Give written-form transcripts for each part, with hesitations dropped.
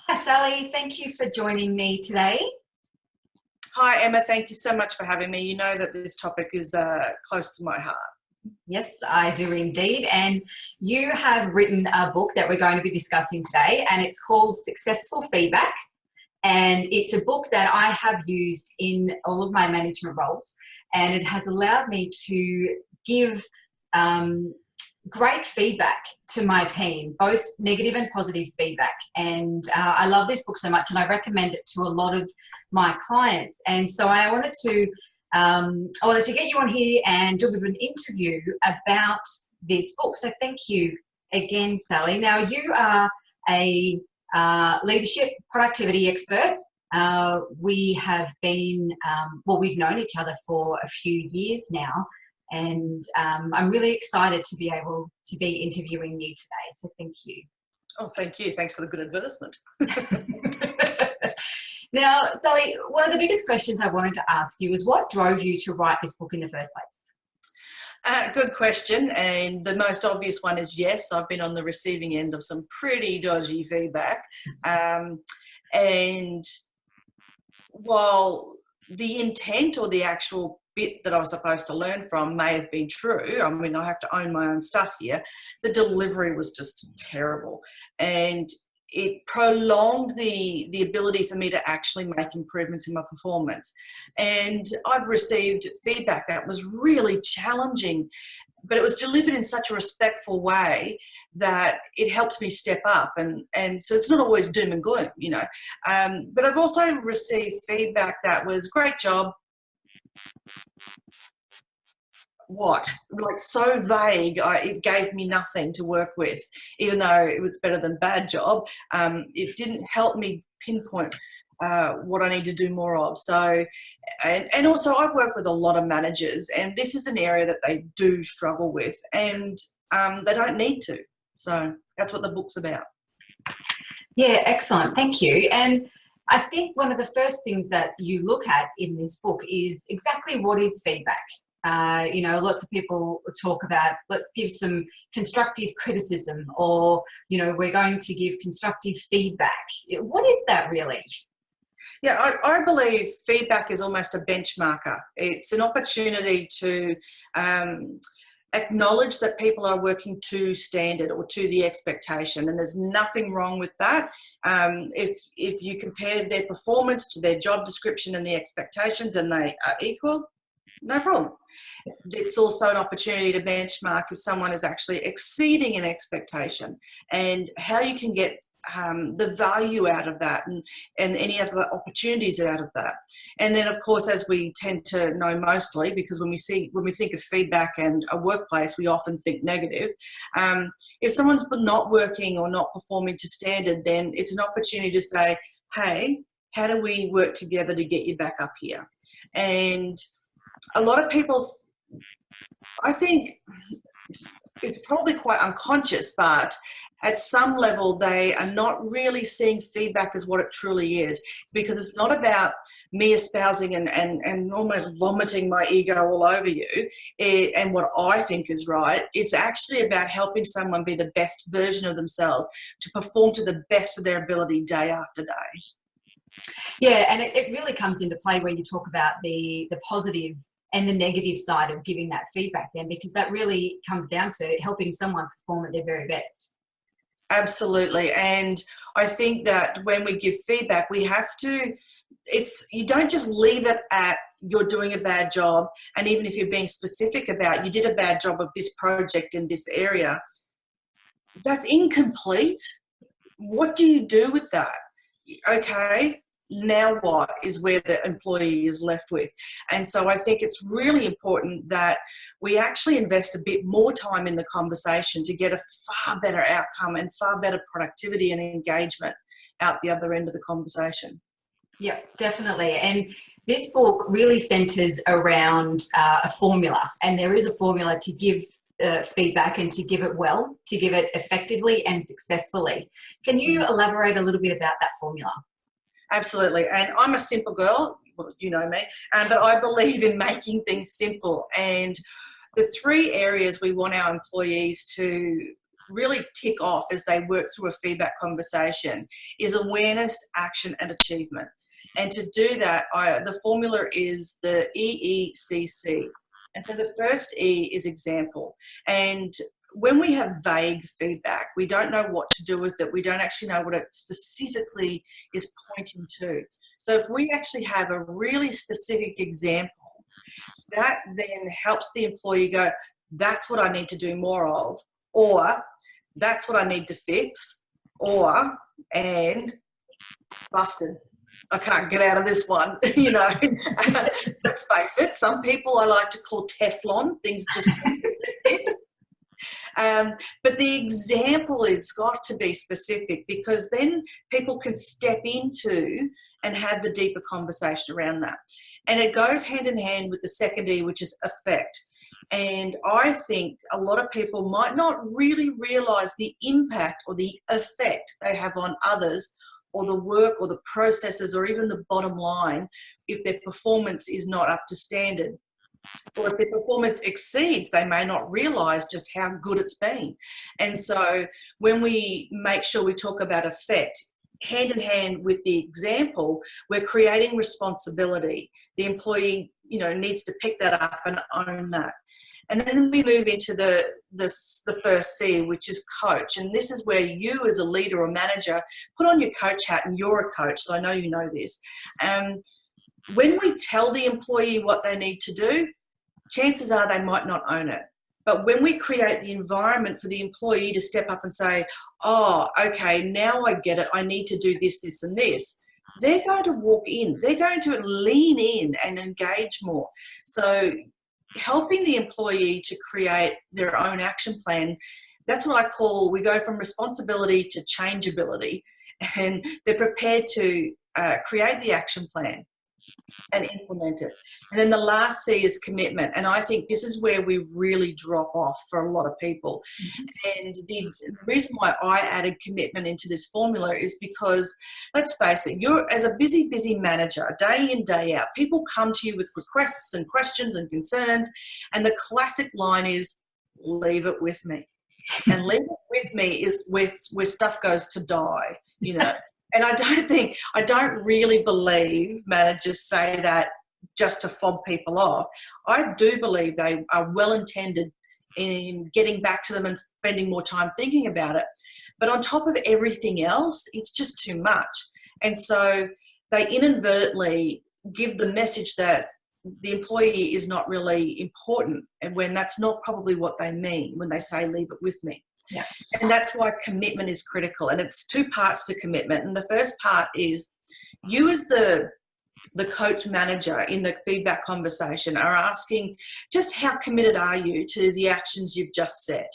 Hi, Sally. Thank you for joining me today. Hi, Emma. Thank you so much for having me. You know that this topic is close to my heart. Yes, I do indeed. And you have written a book that we're going to be discussing today, and it's called Successful Feedback. And it's a book that I have used in all of my management roles, and it has allowed me to give great feedback to my team, both negative and positive feedback. And I love this book so much, and I recommend it to a lot of my clients. And so I wanted to get you on here and do a bit of an interview about this book. So thank you again, Sally. Now, you are a leadership productivity expert. We have been, we've known each other for a few years now, and I'm really excited to be able to be interviewing you today. So thank you. Oh, thank you. Thanks for the good advertisement. Now, Sally, one of the biggest questions I wanted to ask you is what drove you to write this book in the first place? Good question. And the most obvious one is yes, I've been on the receiving end of some pretty dodgy feedback. And while the intent or the actual bit that I was supposed to learn from may have been true, I mean, I have to own my own stuff here, the delivery was just terrible. And it prolonged the ability for me to actually make improvements in my performance. And I've received feedback that was really challenging, but it was delivered in such a respectful way that it helped me step up. And so it's not always doom and gloom, you know. But I've also received feedback that was great job. What? Like so vague, it gave me nothing to work with, even though it was better than bad job. It didn't help me pinpoint what I need to do more of. So, and also I've worked with a lot of managers, and this is an area that they do struggle with, and they don't need to. So that's what the book's about. Yeah, excellent. Thank you. And I think one of the first things that you look at in this book is exactly what is feedback. Lots of people talk about, let's give some constructive criticism, or, we're going to give constructive feedback. What is that really? Yeah, I believe feedback is almost a benchmarker. It's an opportunity to acknowledge that people are working to standard or to the expectation, and there's nothing wrong with that. If you compare their performance to their job description and the expectations and they are equal, no problem. It's also an opportunity to benchmark if someone is actually exceeding an expectation, and how you can get the value out of that, and any other opportunities out of that. And then, of course, as we tend to know mostly, because when we think of feedback and a workplace, we often think negative. If someone's not working or not performing to standard, then it's an opportunity to say, hey, how do we work together to get you back up here? And a lot of people, I think it's probably quite unconscious, but at some level they are not really seeing feedback as what it truly is, because it's not about me espousing and almost vomiting my ego all over you and what I think is right. It's actually about helping someone be the best version of themselves, to perform to the best of their ability day after day. Yeah, and it really comes into play when you talk about the positive and the negative side of giving that feedback then, because that really comes down to helping someone perform at their very best. Absolutely. And I think that when we give feedback, we have to, you don't just leave it at you're doing a bad job. And even if you're being specific about you did a bad job of this project in this area, that's incomplete. What do you do with that? Okay, now what is where the employee is left with. And so I think it's really important that we actually invest a bit more time in the conversation to get a far better outcome and far better productivity and engagement out the other end of the conversation. Yeah, definitely. And this book really centres around a formula, and there is a formula to give feedback, and to give it well, to give it effectively and successfully. Can you elaborate a little bit about that formula? Absolutely. And I'm a simple girl, well, you know me, but I believe in making things simple. And the three areas we want our employees to really tick off as they work through a feedback conversation is awareness, action, and achievement. And to do that, the formula is the EECC. And so the first E is example. And when we have vague feedback, we don't know what to do with it. We don't actually know what it specifically is pointing to. So if we actually have a really specific example, that then helps the employee go, that's what I need to do more of, or that's what I need to fix, or, and busted. I can't get out of this one, you know. Let's face it, some people I like to call Teflon, things just but the example has got to be specific, because then people can step into and have the deeper conversation around that. And it goes hand in hand with the second E, which is effect. And I think a lot of people might not really realise the impact or the effect they have on others, or the work or the processes, or even the bottom line, if their performance is not up to standard. Or if their performance exceeds, they may not realise just how good it's been. And so when we make sure we talk about effect, hand in hand with the example, we're creating responsibility. The employee, you know, needs to pick that up and own that. And then we move into the first C, which is coach. And this is where you as a leader or manager put on your coach hat, and you're a coach, so I know you know this. When we tell the employee what they need to do, chances are they might not own it. But when we create the environment for the employee to step up and say, oh, okay, now I get it, I need to do this, this, and this, they're going to walk in. They're going to lean in and engage more. So helping the employee to create their own action plan, that's what I call, we go from responsibility to changeability, and they're prepared to create the action plan and implement it. And then the last C is commitment. And I think this is where we really drop off for a lot of people. Mm-hmm. And the reason why I added commitment into this formula is because, let's face it, you're, as a busy manager, day in, day out, people come to you with requests and questions and concerns. And the classic line is, leave it with me. And leave it with me is where stuff goes to die, you know. And I don't really believe managers say that just to fob people off. I do believe they are well intended in getting back to them and spending more time thinking about it. But on top of everything else, it's just too much. And so they inadvertently give the message that the employee is not really important, and when that's not probably what they mean when they say leave it with me. Yeah. And that's why commitment is critical. And it's two parts to commitment. And the first part is you as the coach manager in the feedback conversation are asking, just how committed are you to the actions you've just set?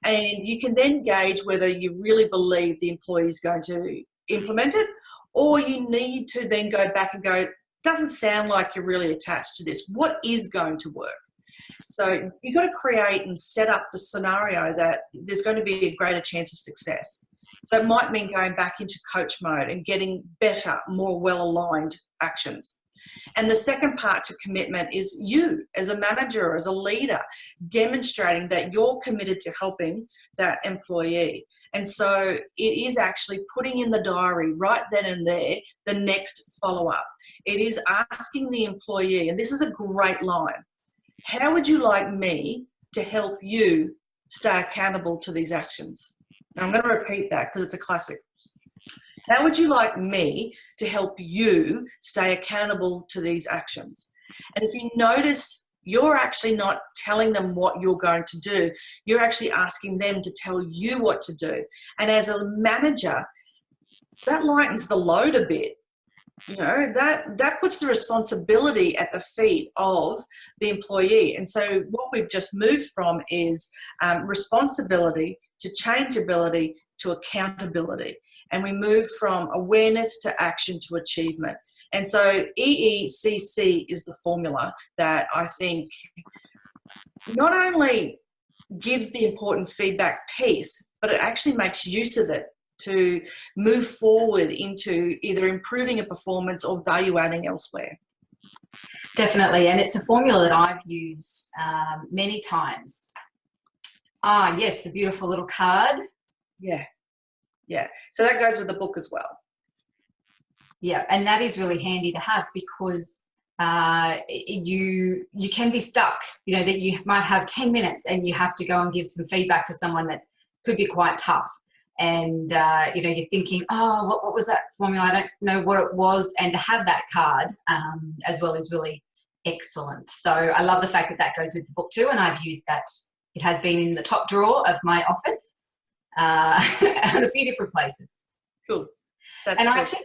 And you can then gauge whether you really believe the employee is going to implement it, or you need to then go back and go, doesn't sound like you're really attached to this. What is going to work? So you've got to create and set up the scenario that there's going to be a greater chance of success. So it might mean going back into coach mode and getting better, more well-aligned actions. And the second part to commitment is you as a manager or as a leader demonstrating that you're committed to helping that employee. And so it is actually putting in the diary right then and there the next follow-up. It is asking the employee, and this is a great line, how would you like me to help you stay accountable to these actions? And I'm going to repeat that because it's a classic. How would you like me to help you stay accountable to these actions? And if you notice, you're actually not telling them what you're going to do. You're actually asking them to tell you what to do. And as a manager, that lightens the load a bit. You know, that puts the responsibility at the feet of the employee. And so what we've just moved from is responsibility to changeability to accountability. And we move from awareness to action to achievement. And so EECC is the formula that I think not only gives the important feedback piece, but it actually makes use of it to move forward into either improving a performance or value adding elsewhere. Definitely, and it's a formula that I've used many times Ah, yes, the beautiful little card. Yeah. Yeah. So that goes with the book as well. Yeah, and that is really handy to have because you can be stuck, you know, that you might have 10 minutes and you have to go and give some feedback to someone that could be quite tough. And, you know, you're thinking, oh, what was that formula? I don't know what it was. And to have that card as well is really excellent. So I love the fact that that goes with the book too. And I've used that. It has been in the top drawer of my office and a few different places. Cool. That's and good.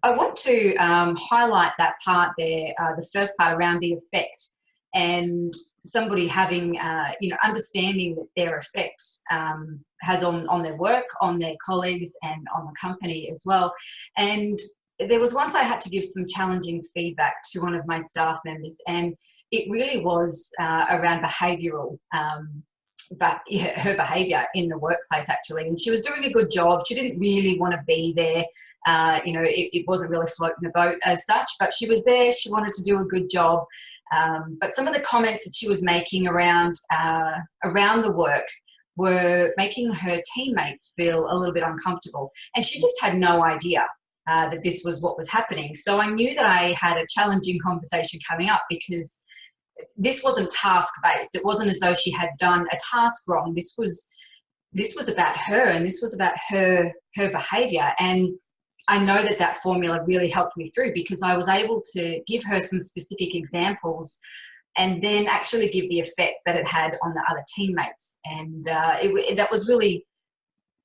I want to highlight that part there, the first part around the effect, and somebody having, you know, understanding that their effect has on their work, on their colleagues, and on the company as well. And there was once I had to give some challenging feedback to one of my staff members, and it really was around behavioural. But yeah, her behaviour in the workplace actually, and she was doing a good job. She didn't really want to be there. You know, it wasn't really floating the boat as such, but she was there. She wanted to do a good job. But some of the comments that she was making around the work were making her teammates feel a little bit uncomfortable, and she just had no idea that this was what was happening. So I knew that I had a challenging conversation coming up because this wasn't task-based. It wasn't as though she had done a task wrong. This was about her, and this was about her behaviour. And I know that that formula really helped me through because I was able to give her some specific examples and then actually give the effect that it had on the other teammates. And that was really,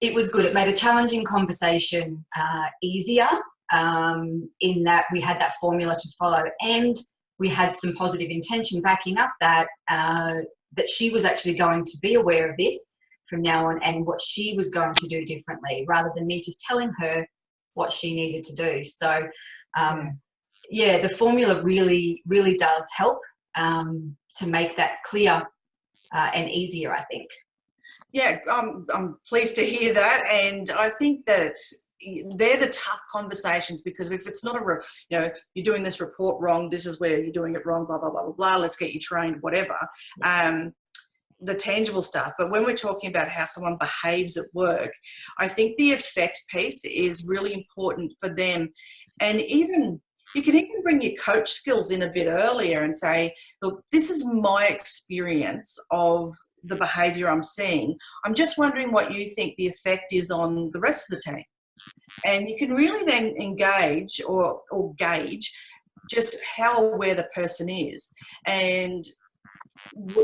it was good. It made a challenging conversation easier in that we had that formula to follow, and we had some positive intention backing up that that she was actually going to be aware of this from now on and what she was going to do differently, rather than me just telling her what she needed to do. So, yeah, the formula really, really does help to make that clear and easier, I think. Yeah, I'm pleased to hear that, and I think that they're the tough conversations, because if it's not you know, you're doing this report wrong, this is where you're doing it wrong, blah, blah, blah, blah, blah, let's get you trained, whatever, the tangible stuff. But when we're talking about how someone behaves at work, I think the effect piece is really important for them. And even you can even bring your coach skills in a bit earlier and say, look, this is my experience of the behavior I'm seeing. I'm just wondering what you think the effect is on the rest of the team. And you can really then engage or gauge just how aware the person is, and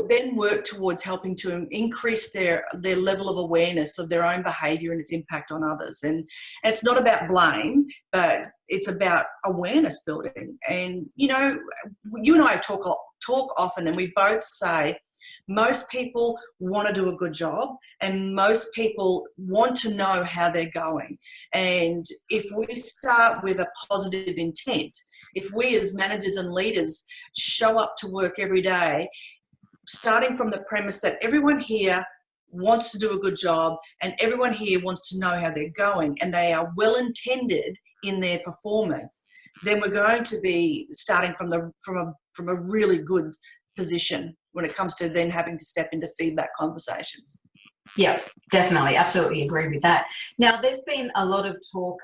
then work towards helping to increase their level of awareness of their own behaviour and its impact on others. And it's not about blame, but it's about awareness building. And, you know, you and I talk often, and we both say most people want to do a good job, and most people want to know how they're going. And if we start with a positive intent, if we as managers and leaders show up to work every day starting from the premise that everyone here wants to do a good job and everyone here wants to know how they're going and they are well intended in their performance, then we're going to be starting from a really good position when it comes to then having to step into feedback conversations. Yeah, definitely. Absolutely agree with that. Now, there's been a lot of talk,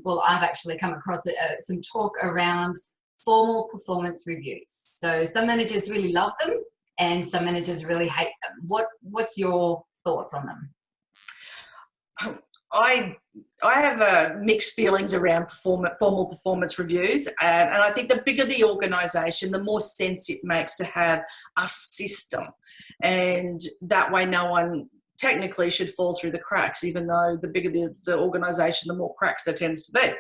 well, I've actually come across some talk around formal performance reviews. So some managers really love them and some managers really hate them. What's your thoughts on them? I have mixed feelings around formal performance reviews, and I think the bigger the organisation, the more sense it makes to have a system, and that way no one technically should fall through the cracks, even though the bigger the organisation, the more cracks there tends to be.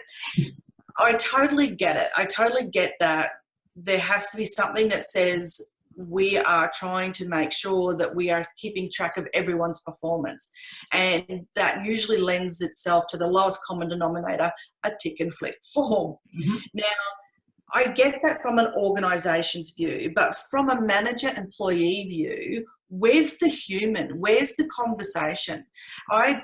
I totally get it. I totally get that there has to be something that says we are trying to make sure that we are keeping track of everyone's performance. And that usually lends itself to the lowest common denominator, a tick and flick form. Mm-hmm. Now, I get that from an organisation's view, but from a manager-employee view, where's the human? Where's the conversation? I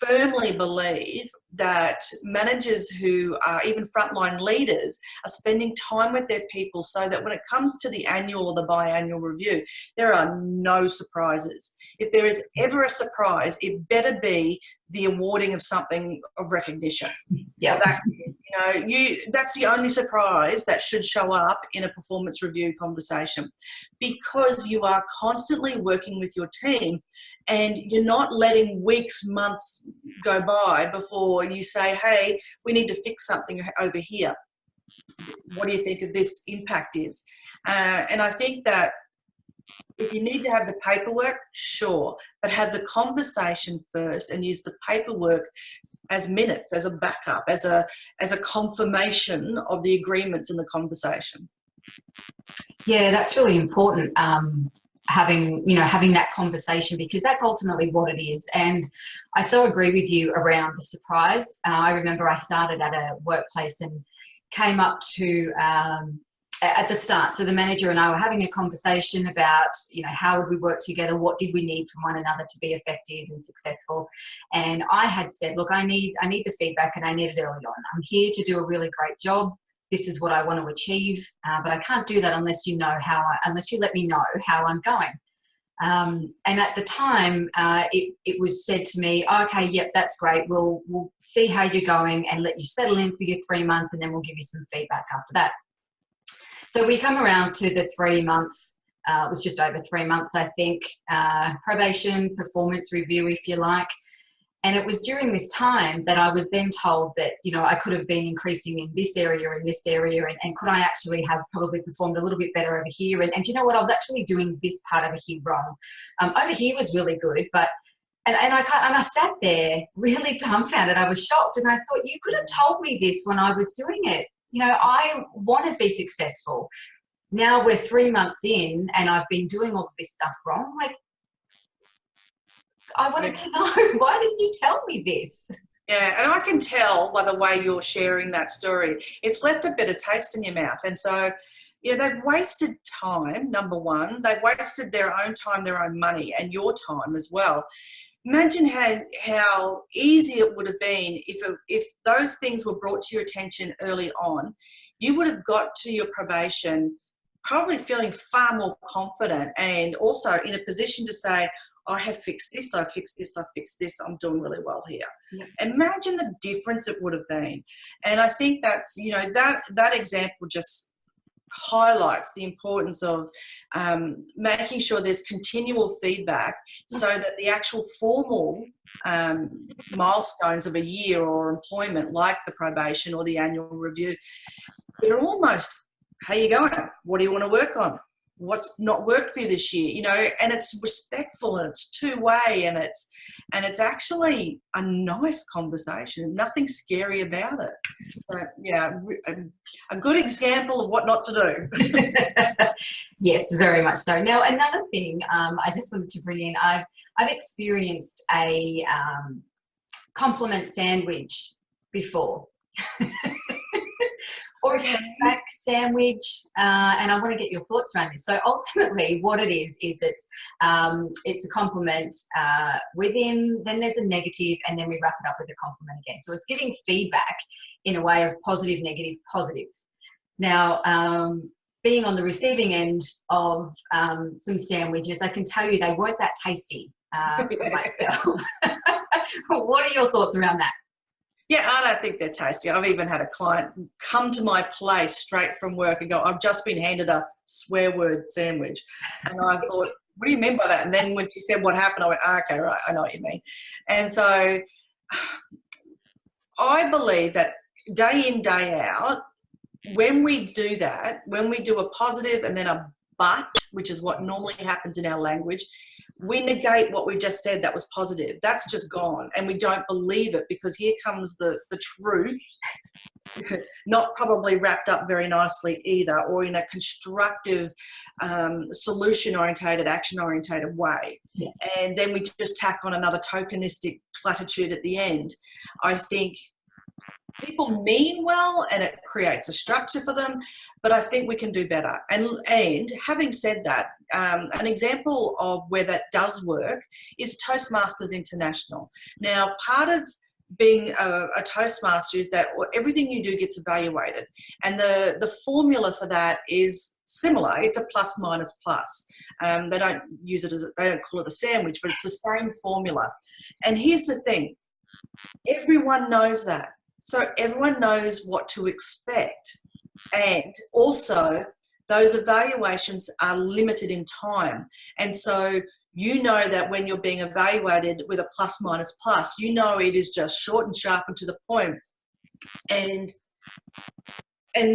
firmly believe that managers who are even frontline leaders are spending time with their people so that when it comes to the annual or the biannual review, there are no surprises. If there is ever a surprise, it better be the awarding of something of recognition. Yeah, that's it. That's the only surprise that should show up in a performance review conversation, because you are constantly working with your team and you're not letting weeks, months go by before you say, hey, we need to fix something over here. What do you think of this impact is? And I think that if you need to have the paperwork, sure, but have the conversation first and use the paperwork as minutes, as a backup, as a confirmation of the agreements in the conversation. Yeah, that's really important. Having that conversation, because that's ultimately what it is. And I so agree with you around the surprise. I remember I started at a workplace and came up to at the start. So the manager and I were having a conversation about, how would we work together? What did we need from one another to be effective and successful? And I had said, look, I need the feedback, and I need it early on. I'm here to do a really great job. This is what I want to achieve, but I can't do that unless you let me know how I'm going. And at the time, it was said to me, oh, okay, yep, that's great. We'll see how you're going and let you settle in for your 3 months, and then we'll give you some feedback after that. So we come around to the 3 months. It was just over 3 months, I think, probation, performance review, if you like. And it was during this time that I was then told that, I could have been increasing in this area, and could I actually have probably performed a little bit better over here? And you know what? I was actually doing this part over here wrong. Over here was really good, but and I sat there really dumbfounded. I was shocked, and I thought, you could have told me this when I was doing it. I want to be successful. Now we're 3 months in, and I've been doing all of this stuff wrong. Like, I wanted to know, why didn't you tell me this? Yeah, and I can tell by the way you're sharing that story, it's left a bitter taste in your mouth. And so, they've wasted time, number one. They've wasted their own time, their own money, and your time as well. Imagine how easy it would have been if those things were brought to your attention early on. You would have got to your probation probably feeling far more confident, and also in a position to say, I have fixed this, I've fixed this, I've fixed this, I'm doing really well here. Yeah. Imagine the difference it would have been. And I think that's, that example just highlights the importance of making sure there's continual feedback, so that the actual formal milestones of a year or employment, like the probation or the annual review, they're almost, how you going? What do you want to work on? What's not worked for you this year? And it's respectful, and it's two-way, and it's actually a nice conversation. Nothing scary about it. So yeah, a good example of what not to do. Yes, very much so. Now, another thing I just wanted to bring in, I've experienced a compliment sandwich before. Or a feedback sandwich, and I want to get your thoughts around this. So ultimately what it is it's a compliment within, then there's a negative, and then we wrap it up with a compliment again. So it's giving feedback in a way of positive, negative, positive. Now, being on the receiving end of some sandwiches, I can tell you they weren't that tasty for myself. What are your thoughts around that? Yeah, I don't think they're tasty. I've even had a client come to my place straight from work and go, I've just been handed a swear word sandwich. And I thought, what do you mean by that? And then when she said what happened, I went, okay, right, I know what you mean. And so I believe that day in, day out, when we do that, when we do a positive and then a but, which is what normally happens in our language, we negate what we just said that was positive. That's just gone, and we don't believe it, because here comes the truth, not probably wrapped up very nicely either, or in a constructive, solution-orientated, action-orientated way. Yeah. And then we just tack on another tokenistic platitude at the end. I think people mean well, and it creates a structure for them, but I think we can do better. And having said that, an example of where that does work is Toastmasters International. Now, part of being a Toastmaster is that everything you do gets evaluated, and the formula for that is similar. It's a plus minus plus. They don't use it they don't call it a sandwich, but it's the same formula. And here's the thing: everyone knows that, so everyone knows what to expect, and also those evaluations are limited in time, and so you know that when you're being evaluated with a plus minus plus, you know it is just short and sharp and to the point. And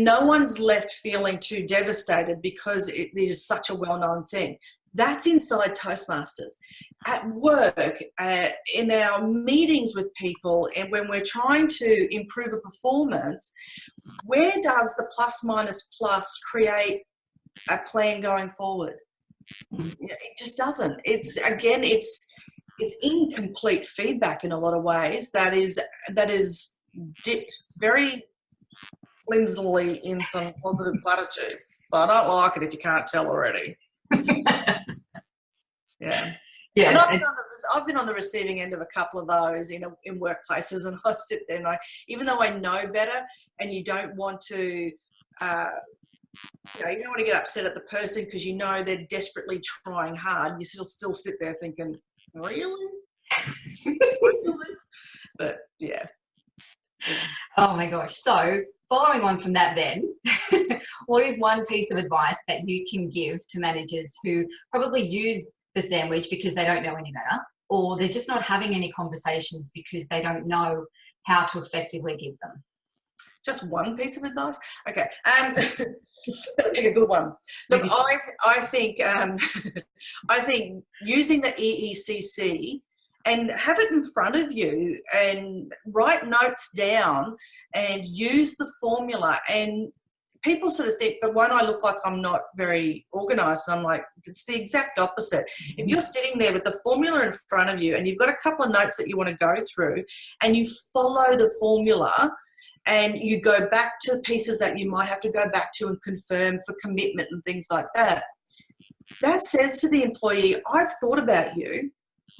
no one's left feeling too devastated because it is such a well-known thing. That's inside Toastmasters. At work, in our meetings with people, and when we're trying to improve a performance, where does the plus minus plus create a plan going forward? It just doesn't. It's incomplete feedback in a lot of ways. That is dipped very flimsily in some positive platitudes. So I don't like it if you can't tell already. Yeah. And I've been on the receiving end of a couple of those in workplaces, and I sit there and even though I know better, and you don't want to. You don't want to get upset at the person because you know they're desperately trying hard. You still sit there thinking, really? Really? But yeah. Oh my gosh. So following on from that then, what is one piece of advice that you can give to managers who probably use the sandwich because they don't know any better, or they're just not having any conversations because they don't know how to effectively give them? Just one piece of advice? Okay. Pick a good one. Look, I think I think using the EECC and have it in front of you and write notes down and use the formula. And people sort of think, but won't I look like I'm not very organised? And I'm like, it's the exact opposite. If you're sitting there with the formula in front of you and you've got a couple of notes that you want to go through and you follow the formula, and you go back to pieces that you might have to go back to and confirm for commitment and things like that, that says to the employee, I've thought about you.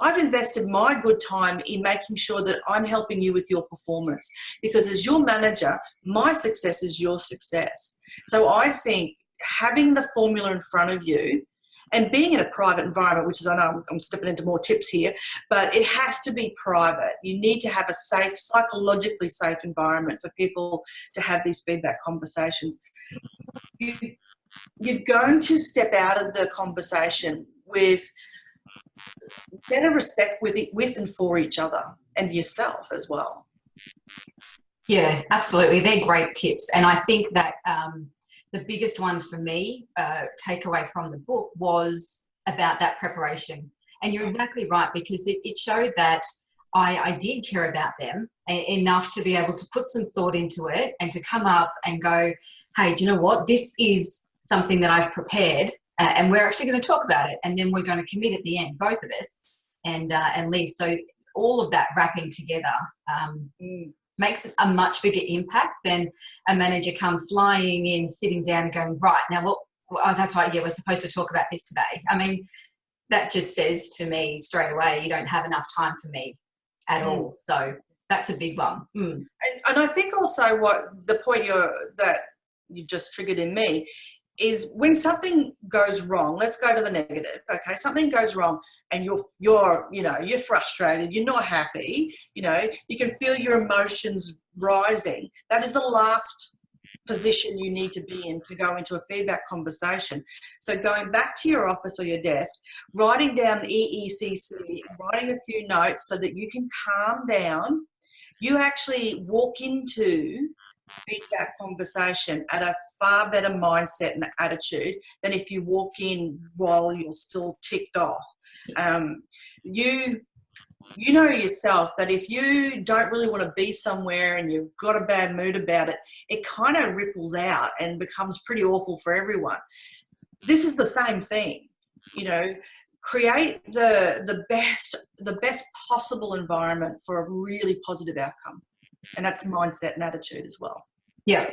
I've invested my good time in making sure that I'm helping you with your performance, because as your manager, my success is your success. So I think having the formula in front of you and being in a private environment, which is, I know I'm stepping into more tips here, but it has to be private. You need to have a safe, psychologically safe environment for people to have these feedback conversations. You're going to step out of the conversation with better respect with and for each other and yourself as well. Yeah, absolutely. They're great tips. And I think that the biggest one for me, takeaway from the book, was about that preparation. And you're exactly right, because it showed that I did care about them enough to be able to put some thought into it and to come up and go, hey, do you know what? This is something that I've prepared, and we're actually going to talk about it. And then we're going to commit at the end, both of us, and leave. So all of that wrapping together makes a much bigger impact than a manager come flying in, sitting down and going, right, now, oh, that's right, yeah, we're supposed to talk about this today. I mean, that just says to me straight away, you don't have enough time for me at all. So that's a big one. And I think also what the point that you just triggered in me is when something goes wrong, let's go to the negative. Okay, something goes wrong and you're frustrated, you're not happy, you can feel your emotions rising. That is the last position you need to be in to go into a feedback conversation. So going back to your office or your desk, writing down EECC, writing a few notes so that you can calm down. You actually walk into feedback conversation at a far better mindset and attitude than if you walk in while you're still ticked off. You know yourself that if you don't really want to be somewhere and you've got a bad mood about it, it kind of ripples out and becomes pretty awful for everyone. This is the same thing, create the best possible environment for a really positive outcome. And that's mindset and attitude as well. Yeah,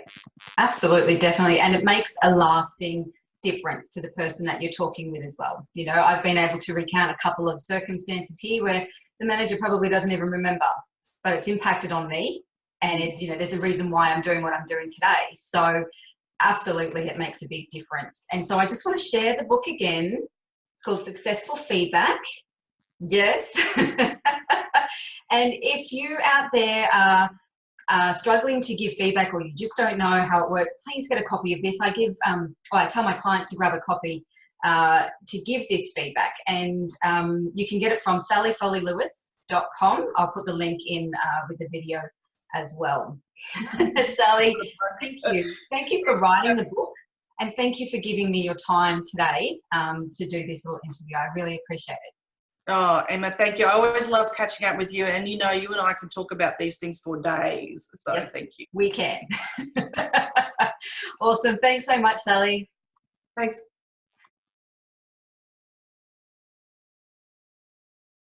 absolutely, definitely. And it makes a lasting difference to the person that you're talking with as well. I've been able to recount a couple of circumstances here where the manager probably doesn't even remember. but it's impacted on me. And it's, you know, there's a reason why I'm doing what I'm doing today. So absolutely, it makes a big difference. And so I just want to share the book again. It's called Successful Feedback. Yes. And if you out there are struggling to give feedback, or you just don't know how it works, please get a copy of this. I tell my clients to grab a copy to give this feedback, and you can get it from sallyfoley-lewis.com. I'll put the link in with the video as well. Sally, thank you. Thank you for writing the book, and thank you for giving me your time today to do this little interview. I really appreciate it. Oh, Emma, thank you. I always love catching up with you, and you know, you and I can talk about these things for days. So yes, thank you. We can. Awesome. Thanks so much, Sally. Thanks.